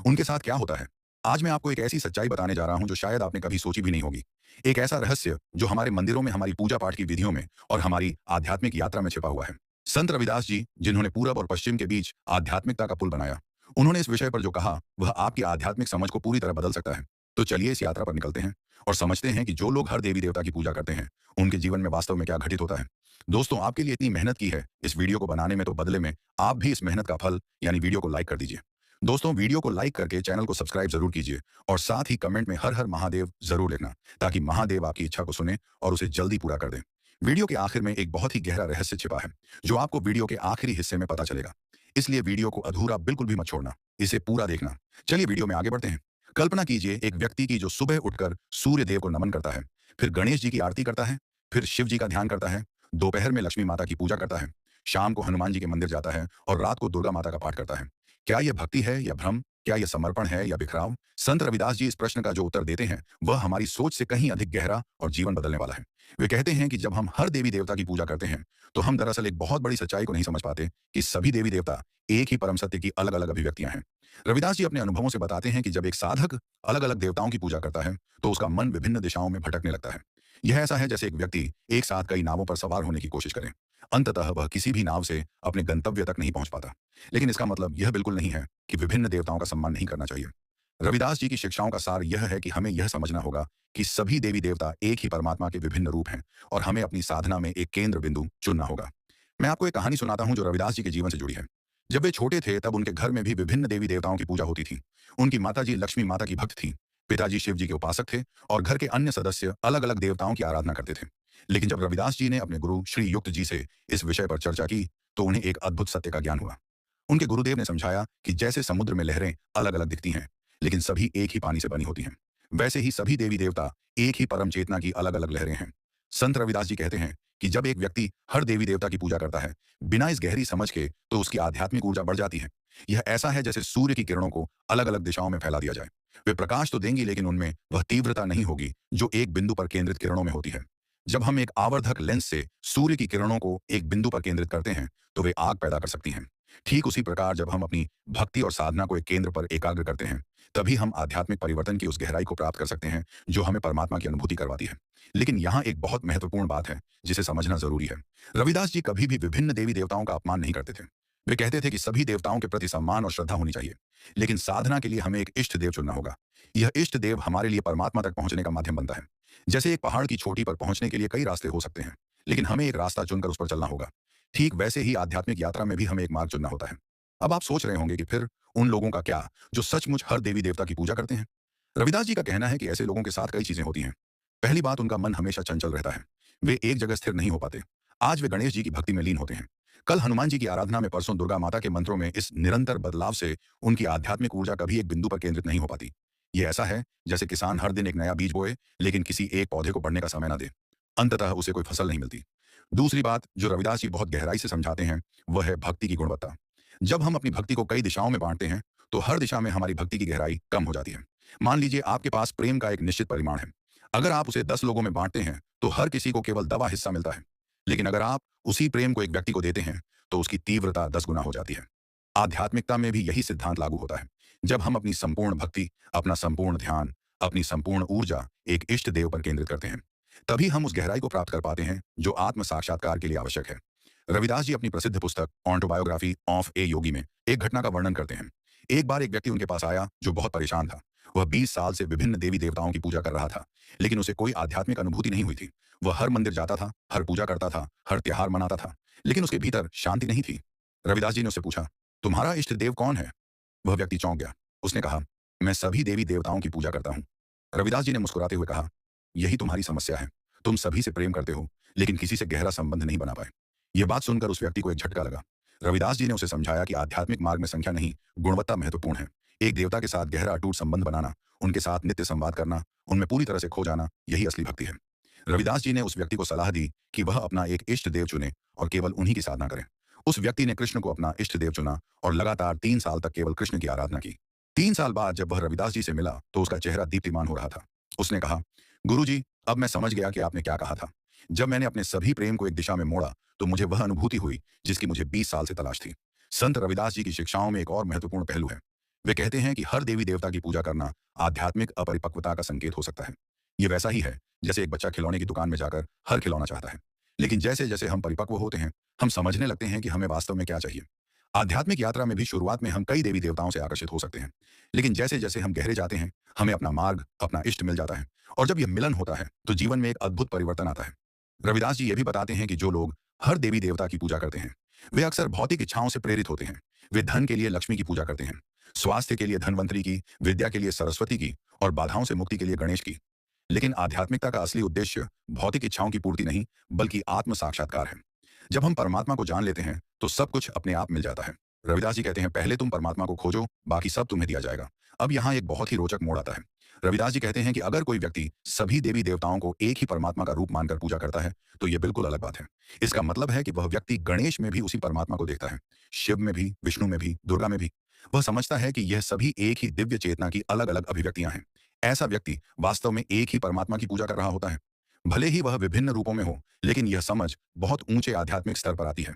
उनके साथ क्या होता है? आज मैं आपको एक ऐसी सच्चाई बताने जा रहा हूं जो शायद आपने कभी सोची भी नहीं होगी। एक ऐसा रहस्य जो हमारे मंदिरों में, हमारी पूजा पाठ की विधियों में और हमारी आध्यात्मिक यात्रा में छिपा हुआ है। संत रविदास जी, जिन्होंने पूरब और पश्चिम के बीच आध्यात्मिकता का पुल बनाया, उन्होंने इस विषय पर जो कहा वह आपकी आध्यात्मिक समझ को पूरी तरह बदल सकता है। तो चलिए इस यात्रा पर निकलते हैं और समझते हैं कि जो लोग हर देवी देवता की पूजा करते हैं, उनके जीवन में वास्तव में क्या घटित होता है। दोस्तों, आपके लिए इतनी मेहनत की है इस वीडियो को बनाने में, तो बदले में आप भी इस मेहनत का फल यानी वीडियो को लाइक कर दीजिए। दोस्तों, वीडियो को लाइक करके चैनल को सब्सक्राइब जरूर कीजिए और साथ ही कमेंट में हर हर महादेव जरूर लिखना, ताकि महादेव आपकी इच्छा को सुने और उसे जल्दी पूरा कर दें। वीडियो के आखिर में एक बहुत ही गहरा रहस्य छिपा है, जो आपको वीडियो के आखिरी हिस्से में पता चलेगा। इसलिए वीडियो को अधूरा बिल्कुल भी मत छोड़ना, इसे पूरा देखना। चलिए वीडियो में आगे बढ़ते हैं। कल्पना कीजिए एक व्यक्ति की जो सुबह उठकर सूर्य देव को नमन करता है, फिर गणेश जी की आरती करता है, फिर शिव जी का ध्यान करता है, दोपहर में लक्ष्मी माता की पूजा करता है, शाम को हनुमान जी के मंदिर जाता है और रात को दुर्गा माता का पाठ करता है। क्या यह भक्ति है या भ्रम? क्या यह समर्पण है या बिखराव? संत रविदास जी इस प्रश्न का जो उत्तर देते हैं वह हमारी सोच से कहीं अधिक गहरा और जीवन बदलने वाला है। वे कहते हैं कि जब हम हर देवी देवता की पूजा करते हैं, तो हम दरअसल एक बहुत बड़ी सच्चाई को नहीं समझ पाते कि सभी देवी देवता एक ही परम सत्य की अलग अलग अभिव्यक्तियां हैं। रविदास जी अपने अनुभवों से बताते हैं कि जब एक साधक अलग अलग देवताओं की पूजा करता है, तो उसका मन विभिन्न दिशाओं में भटकने लगता है। यह ऐसा है जैसे एक व्यक्ति एक साथ कई नावों पर सवार होने की कोशिश करे। अंततः वह किसी भी नाव से अपने गंतव्य तक नहीं पहुंच पाता। लेकिन इसका मतलब यह बिल्कुल नहीं है कि विभिन्न देवताओं का सम्मान नहीं करना चाहिए। रविदास जी की शिक्षाओं का सार यह है कि हमें यह समझना होगा कि सभी देवी देवता एक ही परमात्मा के विभिन्न रूप हैं और हमें अपनी साधना में एक केंद्र बिंदु चुनना होगा। मैं आपको एक कहानी सुनाता हूं जो रविदास जी के जीवन से जुड़ी है। जब वे छोटे थे तब उनके घर में भी विभिन्न देवी देवताओं की पूजा होती थी। उनकी माताजी लक्ष्मी माता की भक्त थी, पिताजी शिव जी के उपासक थे और घर के अन्य सदस्य अलग अलग देवताओं की आराधना करते थे। लेकिन जब रविदास जी ने अपने गुरु श्री युक्त जी से इस विषय पर चर्चा की, तो उन्हें एक अद्भुत सत्य का ज्ञान हुआ। उनके गुरुदेव ने समझाया कि जैसे समुद्र में लहरें अलग अलग दिखती हैं, लेकिन सभी एक ही पानी से बनी होती हैं, वैसे ही सभी देवी देवता एक ही परम चेतना की अलग अलग लहरें हैं। संत रविदास जी कहते हैं कि जब एक व्यक्ति हर देवी देवता की पूजा करता है बिना इस गहरी समझ के, तो उसकी आध्यात्मिक ऊर्जा बढ़ जाती है। यह ऐसा है जैसे सूर्य की किरणों को अलग अलग दिशाओं में फैला दिया जाए। वे प्रकाश तो देंगी, लेकिन उनमें वह तीव्रता नहीं होगी जो एक बिंदु पर केंद्रित किरणों में होती है। जब हम एक आवर्धक लेंस से सूर्य की किरणों को एक बिंदु पर केंद्रित करते हैं, तो वे आग पैदा कर सकती हैं। ठीक उसी प्रकार जब हम अपनी भक्ति और साधना को एक केंद्र पर एकाग्र करते हैं, तभी हम आध्यात्मिक परिवर्तन की उस गहराई को प्राप्त कर सकते हैं जो हमें परमात्मा की अनुभूति करवाती है। लेकिन यहाँ एक बहुत महत्वपूर्ण बात है जिसे समझना जरूरी है। रविदास जी कभी भी विभिन्न देवी देवताओं का अपमान नहीं करते थे। वे कहते थे कि सभी देवताओं के प्रति सम्मान और श्रद्धा होनी चाहिए, लेकिन साधना के लिए हमें एक इष्ट देव चुनना होगा। यह इष्ट देव हमारे लिए परमात्मा तक पहुंचने का माध्यम बनता है। जैसे एक पहाड़ की चोटी पर पहुंचने के लिए कई रास्ते हो सकते हैं, लेकिन हमें एक रास्ता चुनकर उस पर चलना होगा। ठीक वैसे ही आध्यात्मिक यात्रा में भी हमें एक मार्ग चुनना होता है। अब आप सोच रहे होंगे कि फिर उन लोगों का क्या जो सचमुच हर देवी देवता की पूजा करते हैं? रविदास जी का कहना है कि ऐसे लोगों के साथ कई चीजें होती हैं। पहली बात, उनका मन हमेशा चंचल रहता है। वे एक जगह स्थिर नहीं हो पाते। आज वे गणेश जी की भक्ति में लीन होते हैं, कल हनुमान जी की आराधना में, परसों दुर्गा माता के मंत्रों में। इस निरंतर बदलाव से उनकी आध्यात्मिक ऊर्जा कभी एक बिंदु पर केंद्रित नहीं हो पाती। ये ऐसा है जैसे किसान हर दिन एक नया बीज बोए, लेकिन किसी एक पौधे को बढ़ने का समय ना दे, अंततः उसे कोई फसल नहीं मिलती। दूसरी बात जो रविदास जी बहुत गहराई से समझाते हैं, वह है भक्ति की गुणवत्ता। जब हम अपनी भक्ति को कई दिशाओं में बांटते हैं, तो हर दिशा में हमारी भक्ति की गहराई कम हो जाती है। मान लीजिए आपके पास प्रेम का एक निश्चित परिमाण है। अगर आप उसे 10 लोगों में बांटते हैं, तो हर किसी को केवल दवा हिस्सा मिलता है। लेकिन अगर आप उसी प्रेम को एक व्यक्ति को देते हैं, तो उसकी तीव्रता 10 गुना हो जाती है। आध्यात्मिकता में भी यही सिद्धांत लागू होता है। जब हम अपनी संपूर्ण भक्ति, अपना संपूर्ण ध्यान, अपनी संपूर्ण ऊर्जा एक इष्ट देव पर केंद्रित करते हैं, तभी हम उस गहराई को प्राप्त कर पाते हैं जो आत्म साक्षात्कार के लिए आवश्यक है। रविदास जी अपनी प्रसिद्ध पुस्तक ऑटोबायोग्राफी ऑफ ए योगी में एक घटना का वर्णन करते हैं। एक बार एक व्यक्ति उनके पास आया जो बहुत परेशान था। वह 20 साल से विभिन्न देवी देवताओं की पूजा कर रहा था, लेकिन उसे कोई आध्यात्मिक अनुभूति नहीं हुई थी। वह हर मंदिर जाता था, हर पूजा करता था, हर त्योहार मनाता था, लेकिन उसके भीतर शांति नहीं थी। रविदास जी ने उससे पूछा, तुम्हारा इष्ट देव कौन है? वह व्यक्ति चौंक गया। उसने कहा, मैं सभी देवी देवताओं की पूजा करता हूँ। रविदास जी ने मुस्कुराते हुए कहा, यही तुम्हारी समस्या है। तुम सभी से प्रेम करते हो, लेकिन किसी से गहरा संबंध नहीं बना पाए। यह बात सुनकर उस व्यक्ति को एक झटका लगा। रविदास जी ने उसे समझाया कि आध्यात्मिक मार्ग में संख्या नहीं, गुणवत्ता महत्वपूर्ण है। एक देवता के साथ गहरा अटूट संबंध बनाना, उनके साथ नित्य संवाद करना, उनमें पूरी तरह से खो जाना, यही असली भक्ति है। रविदास जी ने उस व्यक्ति को सलाह दी कि वह अपना एक इष्ट देव चुने और केवल उन्हीं की साधना करे। उस व्यक्ति ने कृष्ण को अपना इष्ट देव चुना और लगातार 3 साल तक केवल कृष्ण की आराधना की। 3 साल बाद जब वह रविदास जी से मिला, तो उसका चेहरा दीप्तिमान हो रहा था। उसने कहा, गुरुजी, अब मैं समझ गया कि आपने क्या कहा था। जब मैंने अपने सभी प्रेम को एक दिशा में मोड़ा, तो मुझे वह अनुभूति हुई जिसकी मुझे 20 साल से तलाश थी। संत रविदास जी की शिक्षाओं में एक और महत्वपूर्ण पहलू है। वे कहते हैं कि हर देवी देवता की पूजा करना आध्यात्मिक अपरिपक्वता का संकेत हो सकता है। ये वैसा ही है जैसे एक बच्चा खिलौने की दुकान में जाकर हर खिलौना चाहता है, लेकिन जैसे जैसे हम परिपक्व होते हैं, हम समझने लगते हैं कि हमें वास्तव में क्या चाहिए। आध्यात्मिक यात्रा में भी शुरुआत में हम कई देवी देवताओं से आकर्षित हो सकते हैं, लेकिन जैसे जैसे हम गहरे जाते हैं, हमें अपना मार्ग, अपना इष्ट मिल जाता है। और जब यह मिलन होता है तो जीवन में एक अद्भुत परिवर्तन आता है। रविदास जी ये भी बताते हैं कि जो लोग हर देवी देवता की पूजा करते हैं, वे अक्सर भौतिक इच्छाओं से प्रेरित होते हैं। वे धन के लिए लक्ष्मी की पूजा करते हैं, स्वास्थ्य के लिए धनवंतरी की, विद्या के लिए सरस्वती की और बाधाओं से मुक्ति के लिए गणेश की। लेकिन आध्यात्मिकता का असली उद्देश्य भौतिक इच्छाओं की पूर्ति नहीं, बल्कि आत्म साक्षात्कार है। जब हम परमात्मा को जान लेते हैं तो सब कुछ अपने आप मिल जाता है। रविदास जी कहते हैं, पहले तुम परमात्मा को खोजो, बाकी सब तुम्हें दिया जाएगा। अब यहाँ एक बहुत ही रोचक मोड़ आता है। रविदास जी कहते हैं कि अगर कोई व्यक्ति सभी देवी देवताओं को एक ही परमात्मा का रूप मानकर पूजा करता है तो यह बिल्कुल अलग बात है। इसका मतलब है कि वह व्यक्ति गणेश में भी उसी परमात्मा को देखता है, शिव में भी, विष्णु में भी, दुर्गा में भी। वह समझता है कि यह सभी एक ही दिव्य चेतना की अलग अलग अभिव्यक्तियां हैं। ऐसा व्यक्ति वास्तव में एक ही परमात्मा की पूजा कर रहा होता है। भले ही वह विभिन्न रूपों में हो, लेकिन यह समझ बहुत ऊंचे आध्यात्मिक स्तर पर आती है।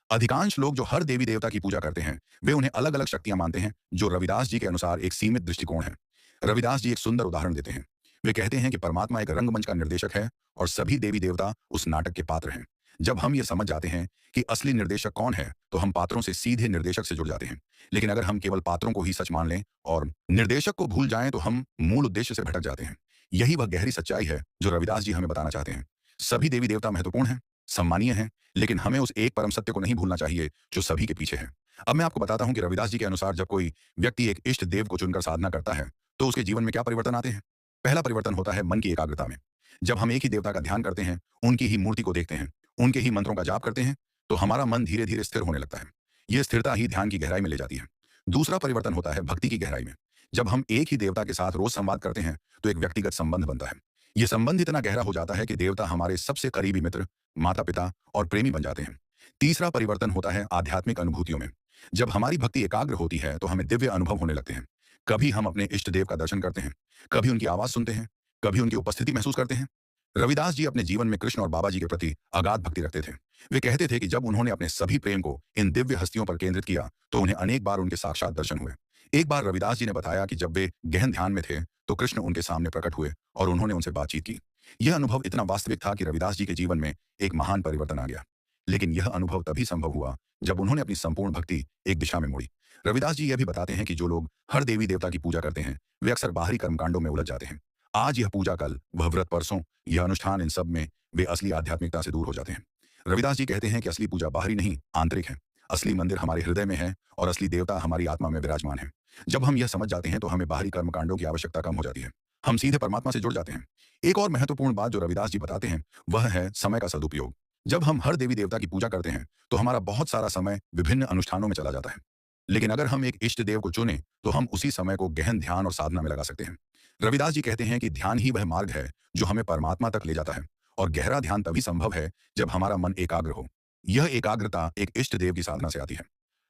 अधिकांश लोग जो हर देवी देवता की पूजा करते हैं, वे उन्हें अलग अलग शक्तियां मानते हैं, जो रविदास जी के अनुसार एक सीमित दृष्टिकोण है। रविदास जी एक सुंदर उदाहरण देते हैं। वे कहते हैं कि परमात्मा एक रंगमंच का निर्देशक है और सभी देवी देवता उस नाटक के पात्र हैं। जब हम ये समझ जाते हैं कि असली निर्देशक कौन है, तो हम पात्रों से सीधे निर्देशक से जुड़ जाते हैं। लेकिन अगर हम केवल पात्रों को ही सच मान लें और निर्देशक को भूल जाएं, तो हम मूल उद्देश्य से भटक जाते हैं। यही वह गहरी सच्चाई है जो रविदास जी हमें बताना चाहते हैं। सभी देवी देवता महत्वपूर्ण हैं, सम्मानीय हैं, लेकिन हमें उस एक परम सत्य को नहीं भूलना चाहिए जो सभी के पीछे है। अब मैं आपको बताता हूं कि रविदास जी के अनुसार जब कोई व्यक्ति एक इष्ट देव को चुनकर साधना करता है, तो उसके जीवन में क्या परिवर्तन आते हैं। पहला परिवर्तन होता है मन की एकाग्रता में। जब हम एक ही देवता का ध्यान करते हैं, उनकी ही मूर्ति को देखते हैं, उनके ही मंत्रों का जाप करते हैं, तो हमारा मन धीरे धीरे स्थिर होने लगता है। यह स्थिरता ही ध्यान की गहराई में ले जाती है। दूसरा परिवर्तन होता है भक्ति की गहराई में। जब हम एक ही देवता के साथ रोज संवाद करते हैं, तो एक व्यक्तिगत संबंध बनता है। यह संबंध इतना गहरा हो जाता है कि देवता हमारे सबसे करीबी मित्र, माता पिता और प्रेमी बन जाते हैं। तीसरा परिवर्तन होता है आध्यात्मिक अनुभूतियों में। जब हमारी भक्ति एकाग्र होती है, तो हमें दिव्य अनुभव होने लगते हैं। कभी हम अपने इष्ट देव का दर्शन करते हैं, कभी उनकी आवाज सुनते हैं, कभी उनकी उपस्थिति महसूस करते हैं। रविदास जी अपने जीवन में कृष्ण और बाबा जी के प्रति अगाध भक्ति रखते थे। वे कहते थे कि जब उन्होंने अपने सभी प्रेम को इन दिव्य हस्तियों पर केंद्रित किया, तो उन्हें अनेक बार उनके साक्षात दर्शन हुए। एक बार रविदास जी ने बताया कि जब वे गहन ध्यान में थे, तो कृष्ण उनके सामने प्रकट हुए और उन्होंने उनसे बातचीत की। यह अनुभव इतना वास्तविक था कि रविदास जी के जीवन में एक महान परिवर्तन आ गया। लेकिन यह अनुभव तभी संभव हुआ जब उन्होंने अपनी संपूर्ण भक्ति एक दिशा में मोड़ी। रविदास जी यह भी बताते हैं कि जो लोग हर देवी देवता की पूजा करते हैं, वे अक्सर बाहरी कर्मकांडों में उलझ जाते हैं। आज यह पूजा, कल वह व्रत, परसों यह अनुष्ठान, इन सब में वे असली आध्यात्मिकता से दूर हो जाते हैं। रविदास जी कहते हैं कि असली पूजा बाहरी नहीं, आंतरिक है। असली मंदिर हमारे हृदय में है और असली देवता हमारी आत्मा में विराजमान है। जब हम यह समझ जाते हैं, तो हमें बाहरी कर्मकांडों की आवश्यकता कम हो जाती है। हम सीधे परमात्मा से जुड़ जाते हैं। एक और महत्वपूर्ण बात जो रविदास जी बताते हैं, वह है समय का सदुपयोग। जब हम हर देवी देवता की पूजा करते हैं, तो हमारा बहुत सारा समय विभिन्न अनुष्ठानों में चला जाता है। लेकिन अगर हम एक इष्ट देव को चुनें, तो हम उसी समय को गहन ध्यान और साधना में लगा सकते हैं। रविदास जी कहते हैं कि ध्यान ही वह मार्ग है जो हमें परमात्मा तक ले जाता है, और गहरा ध्यान तभी संभव है जब हमारा मन एकाग्र हो। यह एकाग्रता एक इष्ट देव की साधना से आती है।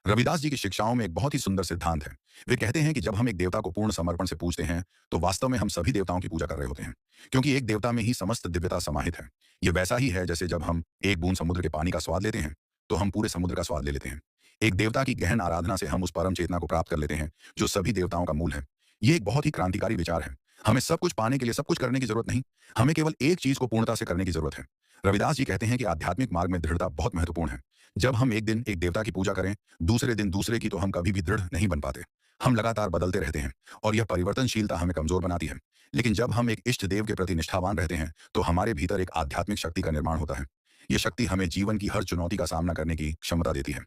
रविदास जी की शिक्षाओं में एक बहुत ही सुंदर सिद्धांत है। वे कहते हैं कि जब हम एक देवता को पूर्ण समर्पण से पूजते हैं, तो वास्तव में हम सभी देवताओं की पूजा कर रहे होते हैं, क्योंकि एक देवता में ही समस्त दिव्यता समाहित है। यह वैसा ही है जैसे जब हम एक बूंद समुद्र के पानी का स्वाद लेते हैं, तो हम पूरे समुद्र का स्वाद ले लेते हैं। एक देवता की गहन आराधना से हम उस परम चेतना को प्राप्त कर लेते हैं जो सभी देवताओं का मूल है। यह एक बहुत ही क्रांतिकारी विचार है। हमें सब कुछ पाने के लिए सब कुछ करने की जरूरत नहीं, हमें केवल एक चीज को पूर्णता से करने की जरूरत है। रविदास जी कहते हैं कि आध्यात्मिक मार्ग में दृढ़ता बहुत महत्वपूर्ण है। जब हम एक दिन एक देवता की पूजा करें, दूसरे दिन दूसरे की, तो हम कभी भी दृढ़ नहीं बन पाते। हम लगातार बदलते रहते हैं और यह परिवर्तनशीलता हमें कमजोर बनाती है। लेकिन जब हम एक इष्ट देव के प्रति निष्ठावान रहते हैं, तो हमारे भीतर एक आध्यात्मिक शक्ति का निर्माण होता है। यह शक्ति हमें जीवन की हर चुनौती का सामना करने की क्षमता देती है।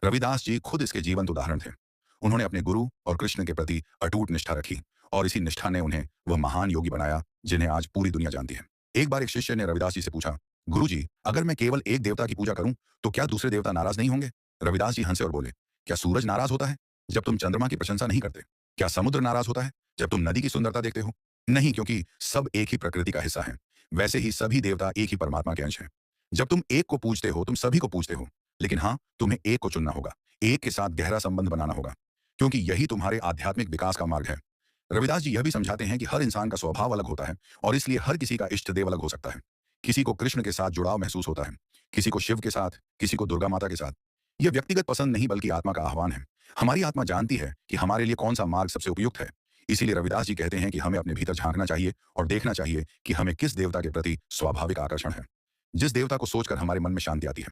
रविदास जी खुद इसके जीवंत उदाहरण थे। उन्होंने अपने गुरु और कृष्ण के प्रति अटूट निष्ठा रखी, और इसी निष्ठा ने उन्हें वह महान योगी बनाया जिन्हें आज पूरी दुनिया जानती है। एक बार एक शिष्य ने रविदास जी से पूछा, गुरु जी, अगर मैं केवल एक देवता की पूजा करूं, तो क्या दूसरे देवता नाराज नहीं होंगे? रविदास जी हंसे और बोले, क्या सूरज नाराज होता है जब तुम चंद्रमा की प्रशंसा नहीं करते? क्या समुद्र नाराज होता है जब तुम नदी की सुंदरता देखते हो? नहीं, क्योंकि सब एक ही प्रकृति का हिस्सा है। वैसे ही सभी देवता एक ही परमात्मा के अंश हैं। जब तुम एक को पूजते हो, तुम सभी को पूजते हो। लेकिन हाँ, तुम्हें एक को चुनना होगा, एक के साथ गहरा संबंध बनाना होगा, क्योंकि यही तुम्हारे आध्यात्मिक विकास का मार्ग है। रविदास जी यह भी समझाते हैं कि हर इंसान का स्वभाव अलग होता है, और इसलिए हर किसी का इष्ट देव अलग हो सकता है। किसी को कृष्ण के साथ जुड़ाव महसूस होता है, किसी को शिव के साथ, किसी को दुर्गा माता के साथ। यह व्यक्तिगत पसंद नहीं बल्कि आत्मा का आह्वान है। हमारी आत्मा जानती है कि हमारे लिए कौन सा मार्ग सबसे उपयुक्त है। इसीलिए रविदास जी कहते हैं कि हमें अपने भीतर झांकना चाहिए और देखना चाहिए कि हमें किस देवता के प्रति स्वाभाविक आकर्षण है, जिस देवता को सोचकर हमारे मन में शांति आती है।